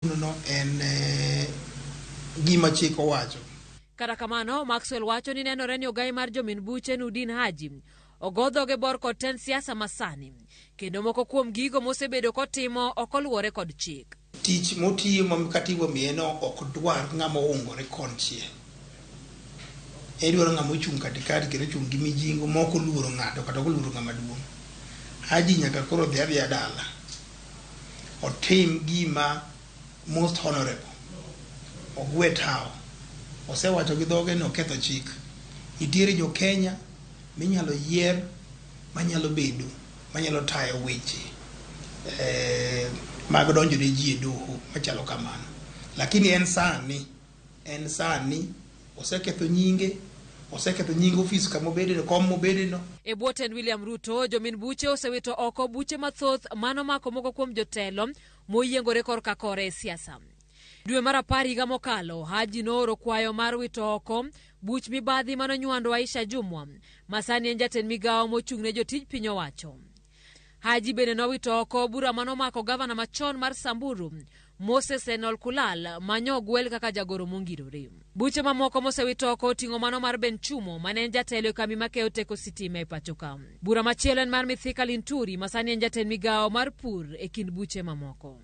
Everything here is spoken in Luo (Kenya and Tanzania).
No en gima chik owacho. Kata kamano, Maxwell wacho ni nenore ni ogai mar jomin buche Nudin Haji ogodhoge bor kod ten siasa masani, kendo moko kuom gigo mosebedo kotimo ok oluwore kod chik. Tich motiyo katiwo mieno ok dwar ng'ama ongore konchie. Edwaro ng'ama ochung' katikati kendo ochung' gi mijingo moko luoro ng'ato kata oluoro ng'ama duong'. Haji nyaka koro dhi dala. Otim gima most honorable. Ogwe tao. Osewacho gi dhoge ni oketho chik. Nitiere jo Kenya minyalo yier manyalo bedo, manyalo tayo weche mag donjo ne ji e doho machalo kamano. Lakini en sani oseketho nying ofis kama obedeno, kom mobedeno. E bwo tend William Ruto, jomin buche osewito oko buche mathoth mano mako moko kuom jotelo moyiengore korka kore e siasa. Dwe mar 10 higa mokalo, Haji nooro kwayo mar wito oko buch mibadhi manonywando Aisha Jumwa, masani en jatend migawo mochung' ne jotij piny owacho. Haji bende nowito oko bura manomako gavana machon mar Samburu, Moses Enol Kulal, manyo gwel kaka jagoro mongirore. Buche mamoko mosewito oko ting'o mano mar Ben Chumo, mane en jatelo e kambi makeyo teko sitima e pacho ka. Bura machielo en mar Mithika Linturi, masani en jatend migawo mar pur e kind buche mamoko.